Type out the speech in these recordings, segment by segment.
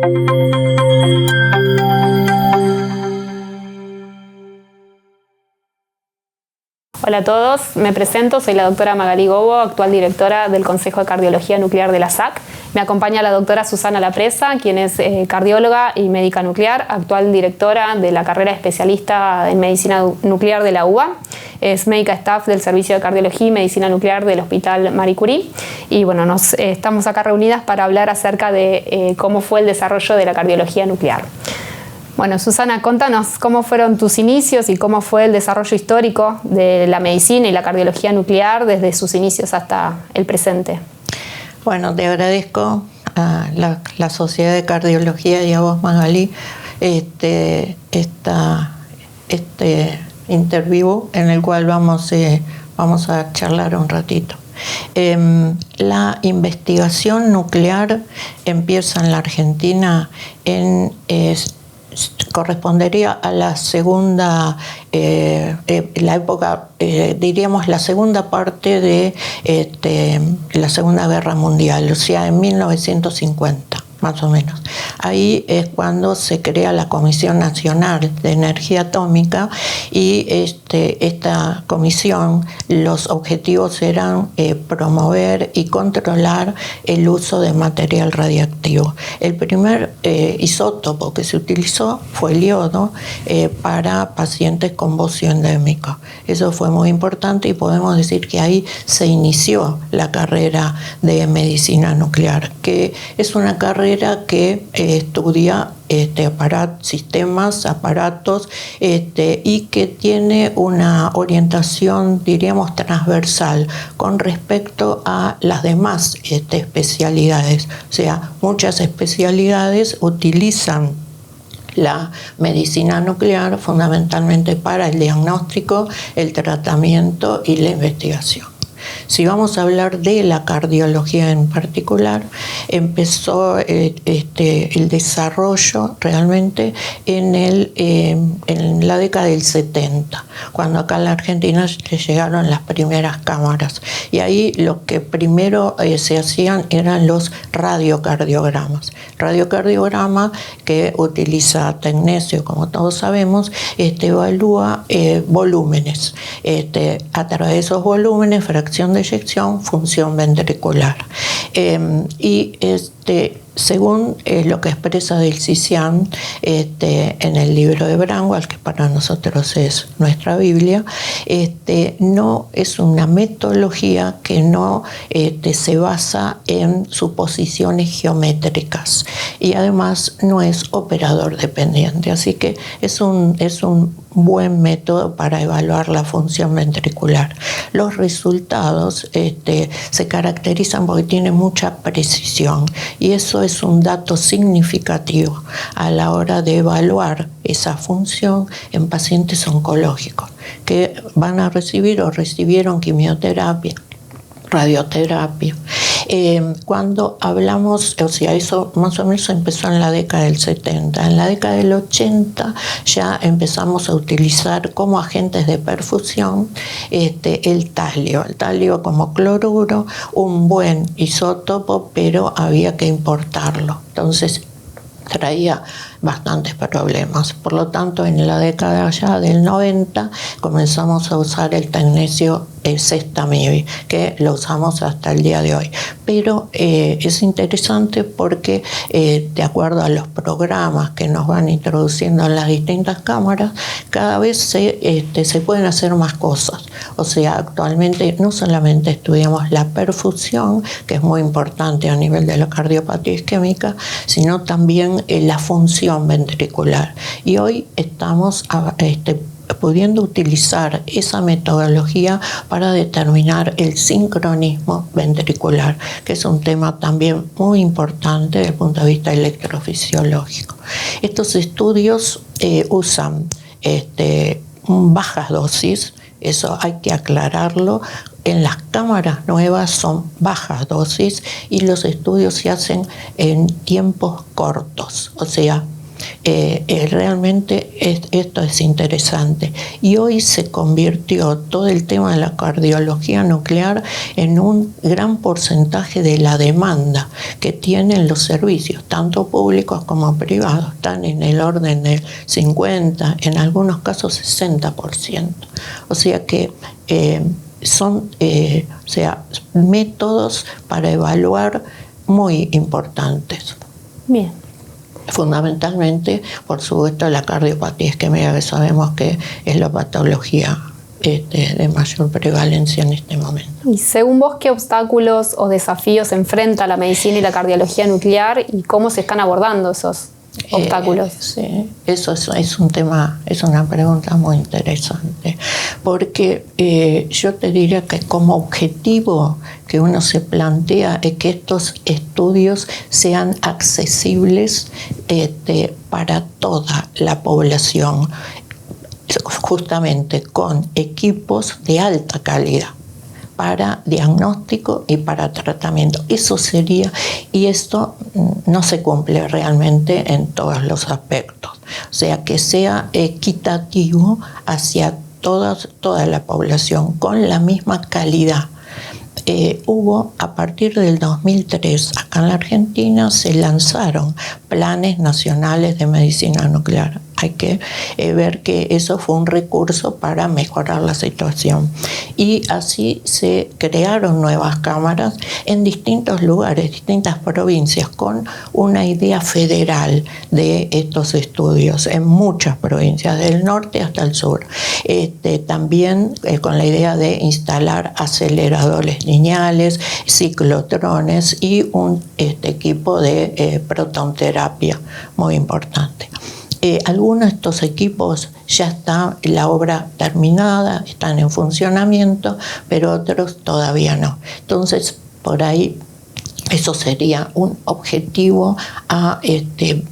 Hola a todos, me presento, soy la doctora Magalí Gobo, actual directora del Consejo de Cardiología Nuclear de la SAC. Me acompaña la doctora Susana Lapresa, quien es cardióloga y médica nuclear, actual directora de la carrera especialista en medicina nuclear de la UBA. Es médica staff del Servicio de Cardiología y Medicina Nuclear del Hospital Marie Curie. Y bueno, estamos acá reunidas para hablar acerca de cómo fue el desarrollo de la cardiología nuclear. Bueno, Susana, contanos cómo fueron tus inicios y cómo fue el desarrollo histórico de la medicina y la cardiología nuclear desde sus inicios hasta el presente. Bueno, te agradezco a la Sociedad de Cardiología y a vos, Magalí, este interview en el cual vamos a charlar un ratito. La investigación nuclear empieza en la Argentina correspondería a la segunda, la época, diríamos la segunda parte de la Segunda Guerra Mundial, o sea, en 1950. Más o menos. Ahí es cuando se crea la Comisión Nacional de Energía Atómica y esta comisión, los objetivos eran promover y controlar el uso de material radiactivo. El primer isótopo que se utilizó fue el yodo para pacientes con bocio endémico. Eso fue muy importante y podemos decir que ahí se inició la carrera de medicina nuclear, que es una carrera que estudia sistemas, aparatos y que tiene una orientación, diríamos, transversal con respecto a las demás especialidades. O sea, muchas especialidades utilizan la medicina nuclear fundamentalmente para el diagnóstico, el tratamiento y la investigación. Si vamos a hablar de la cardiología en particular, empezó el desarrollo realmente en la década del 70, cuando acá en la Argentina llegaron las primeras cámaras. Y ahí lo que primero se hacían eran los radiocardiogramas. Radiocardiograma, que utiliza tecnesio, como todos sabemos, evalúa volúmenes. A través de esos volúmenes, fracción de eyección, función ventricular. Según lo que expresa del CICIAN en el libro de Braunwald, que para nosotros es nuestra Biblia, no es una metodología que no se basa en suposiciones geométricas y además no es operador dependiente, así que es un buen método para evaluar la función ventricular. Los resultados se caracterizan porque tienen mucha precisión y eso es un dato significativo a la hora de evaluar esa función en pacientes oncológicos que van a recibir o recibieron quimioterapia, radioterapia. Cuando hablamos, o sea, eso más o menos empezó en la década del 70. En la década del 80 ya empezamos a utilizar como agentes de perfusión el talio como cloruro, un buen isótopo, pero había que importarlo. Entonces traía bastantes problemas. Por lo tanto, en la década ya del 90 comenzamos a usar el tecnesio Zestamib, que lo usamos hasta el día de hoy. Pero es interesante porque de acuerdo a los programas que nos van introduciendo en las distintas cámaras, cada vez se pueden hacer más cosas. O sea, actualmente no solamente estudiamos la perfusión, que es muy importante a nivel de la cardiopatía isquémica, sino también la función ventricular. Y hoy estamos pudiendo utilizar esa metodología para determinar el sincronismo ventricular, que es un tema también muy importante desde el punto de vista electrofisiológico. Estos estudios usan bajas dosis, eso hay que aclararlo. En las cámaras nuevas son bajas dosis y los estudios se hacen en tiempos cortos, o sea, realmente esto es interesante. Y hoy se convirtió todo el tema de la cardiología nuclear en un gran porcentaje de la demanda que tienen los servicios, tanto públicos como privados. Están en el orden del 50%, en algunos casos 60%. O sea que son métodos para evaluar muy importantes. Bien. Fundamentalmente, por supuesto, la cardiopatía isquémica, que sabemos que es la patología de mayor prevalencia en este momento. Y según vos, ¿qué obstáculos o desafíos enfrenta la medicina y la cardiología nuclear y cómo se están abordando esos obstáculos? Sí, eso es un tema, es una pregunta muy interesante, porque yo te diría que como objetivo que uno se plantea es que estos estudios sean accesibles para toda la población, justamente con equipos de alta calidad para diagnóstico y para tratamiento. Eso sería, y esto no se cumple realmente en todos los aspectos. O sea, que sea equitativo hacia toda la población con la misma calidad. Hubo, a partir del 2003, acá en la Argentina se lanzaron planes nacionales de medicina nuclear. Hay que ver que eso fue un recurso para mejorar la situación. Y así se crearon nuevas cámaras en distintos lugares, distintas provincias, con una idea federal de estos estudios, en muchas provincias, del norte hasta el sur. También con la idea de instalar aceleradores lineales, ciclotrones y un equipo de protonterapia muy importante. Algunos de estos equipos ya está la obra terminada, están en funcionamiento, pero otros todavía no. Entonces, por ahí eso sería un objetivo a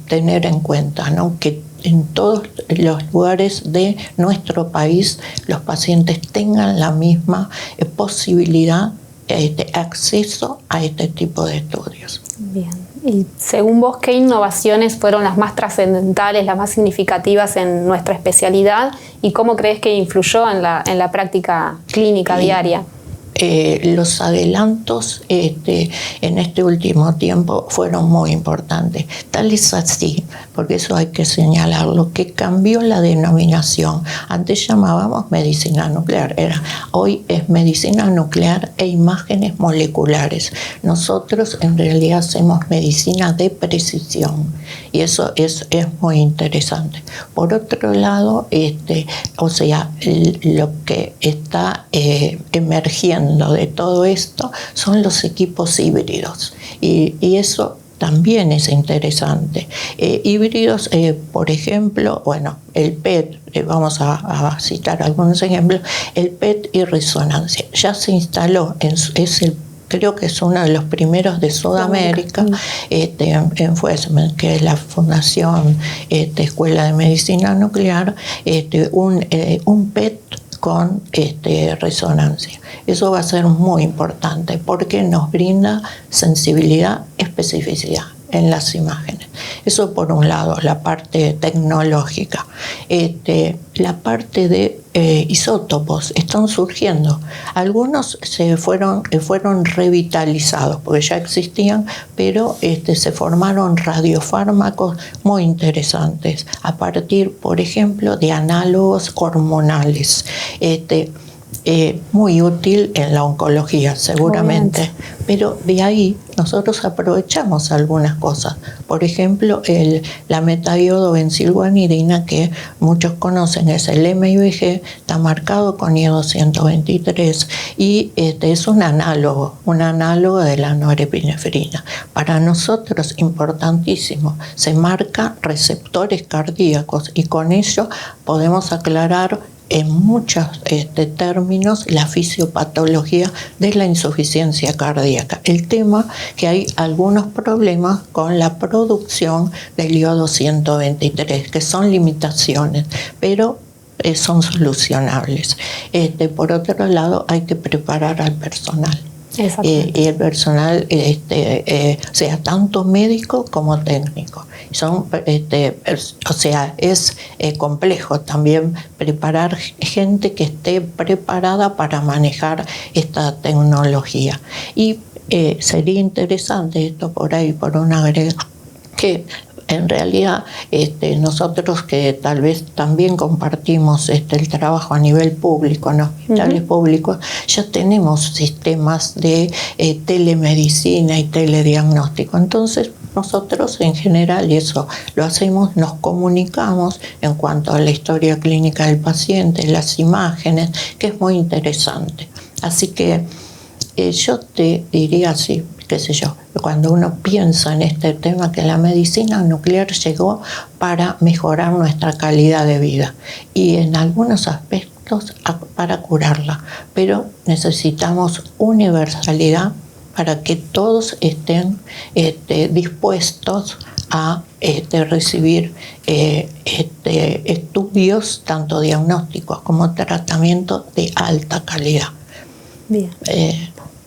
tener en cuenta, ¿no? Que en todos los lugares de nuestro país los pacientes tengan la misma posibilidad de acceso a este tipo de estudios. Bien. Y según vos, ¿qué innovaciones fueron las más trascendentales, las más significativas en nuestra especialidad y cómo crees que influyó en la práctica clínica diaria? Los adelantos en este último tiempo fueron muy importantes. Tal es así, porque eso hay que señalarlo, que cambió la denominación. Antes llamábamos medicina nuclear, hoy es medicina nuclear e imágenes moleculares. Nosotros en realidad hacemos medicina de precisión y eso es muy interesante. Por otro lado, lo que está emergiendo de todo esto son los equipos híbridos y eso también es interesante. Híbridos, por ejemplo, bueno, el PET, vamos a citar algunos ejemplos, el PET y resonancia ya se instaló, creo que es uno de los primeros de Sudamérica, en FUESMEN, que es la Fundación Escuela de Medicina Nuclear, un PET con resonancia. Eso va a ser muy importante porque nos brinda sensibilidad, especificidad en las imágenes. Eso por un lado, la parte tecnológica. La parte de isótopos están surgiendo. Algunos fueron revitalizados porque ya existían, pero se formaron radiofármacos muy interesantes a partir, por ejemplo, de análogos hormonales. Muy útil en la oncología, seguramente. Pero de ahí nosotros aprovechamos algunas cosas. Por ejemplo, la metaiodobencilguanidina, que muchos conocen, es el MIBG, está marcado con iodo 123 y es un análogo de la norepinefrina. Para nosotros, importantísimo, se marca receptores cardíacos y con ello podemos aclarar en muchos términos la fisiopatología de la insuficiencia cardíaca. El tema que hay algunos problemas con la producción del iodo 123, que son limitaciones, pero son solucionables. Por otro lado, hay que preparar al personal. y el personal, sea tanto médico como técnico. Son, o sea, es complejo también preparar gente que esté preparada para manejar esta tecnología. Y sería interesante esto por ahí, por un agregado, que en realidad nosotros que tal vez también compartimos el trabajo a nivel público, en hospitales públicos, ya tenemos sistemas de telemedicina y telediagnóstico. Entonces nosotros en general, y eso lo hacemos, nos comunicamos en cuanto a la historia clínica del paciente, las imágenes, que es muy interesante. Así que yo te diría así, qué sé yo, cuando uno piensa en este tema, que la medicina nuclear llegó para mejorar nuestra calidad de vida y en algunos aspectos para curarla, pero necesitamos universalidad para que todos estén dispuestos a recibir estudios, tanto diagnósticos como tratamientos de alta calidad. Bien.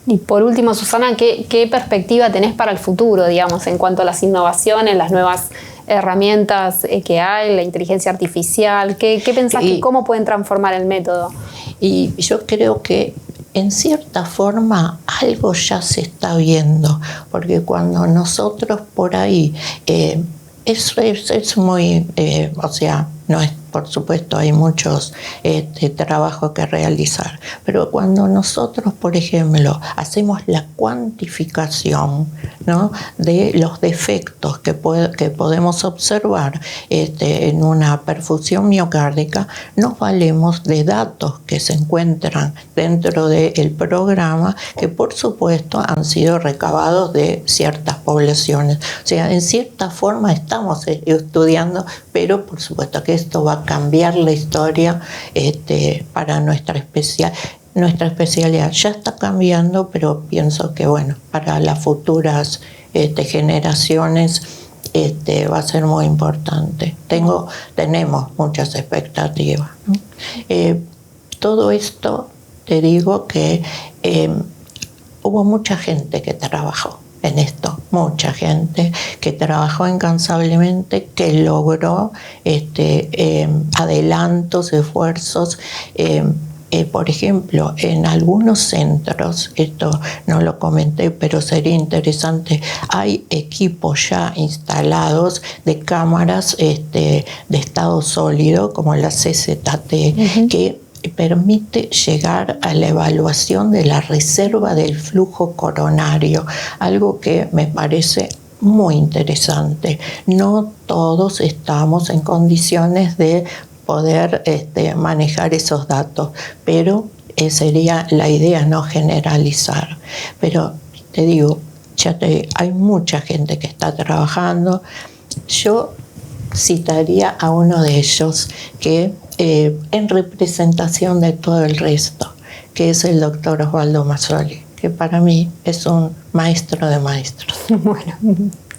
Y por último, Susana, ¿qué perspectiva tenés para el futuro, digamos, en cuanto a las innovaciones, las nuevas herramientas que hay, la inteligencia artificial? ¿Qué pensás que cómo pueden transformar el método? Y yo creo que en cierta forma algo ya se está viendo, porque cuando nosotros por ahí, es muy, o sea, no es, por supuesto, hay muchos trabajos que realizar, pero cuando nosotros, por ejemplo, hacemos la cuantificación, ¿no?, de los defectos que podemos observar en una perfusión miocárdica, nos valemos de datos que se encuentran dentro del programa, que por supuesto han sido recabados de ciertas poblaciones. O sea, en cierta forma estamos estudiando, pero por supuesto que esto va a cambiar la historia para nuestra especialidad. Ya está cambiando, pero pienso que bueno, para las futuras generaciones va a ser muy importante. Tenemos muchas expectativas, ¿no? Todo esto, te digo que hubo mucha gente que trabajó en esto, mucha gente que trabajó incansablemente, que logró adelantos, esfuerzos. Por ejemplo, en algunos centros, esto no lo comenté, pero sería interesante, hay equipos ya instalados de cámaras de estado sólido, como la CZT, que permite llegar a la evaluación de la reserva del flujo coronario, algo que me parece muy interesante. No todos estamos en condiciones de poder manejar esos datos, pero sería la idea no generalizar. Pero te digo, hay mucha gente que está trabajando. Yo citaría a uno de ellos que en representación de todo el resto, que es el doctor Osvaldo Mazzoli, que para mí es un maestro de maestros. Bueno,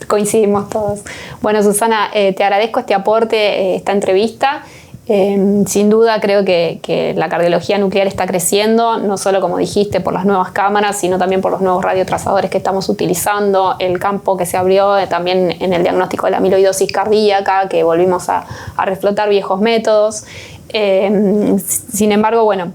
coincidimos todos. Bueno, Susana, te agradezco este aporte, esta entrevista. Sin duda creo que la cardiología nuclear está creciendo, no solo, como dijiste, por las nuevas cámaras, sino también por los nuevos radiotrazadores que estamos utilizando, el campo que se abrió también en el diagnóstico de la amiloidosis cardíaca, que volvimos a reflotar viejos métodos. Sin embargo, bueno,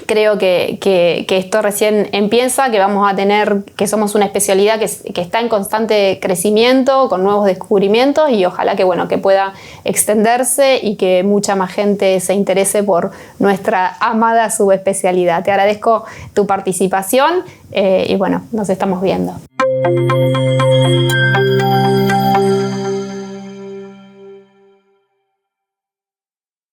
creo que esto recién empieza, que vamos a tener, que somos una especialidad que está en constante crecimiento, con nuevos descubrimientos, y ojalá que, bueno, que pueda extenderse y que mucha más gente se interese por nuestra amada subespecialidad. Te agradezco tu participación y bueno, nos estamos viendo.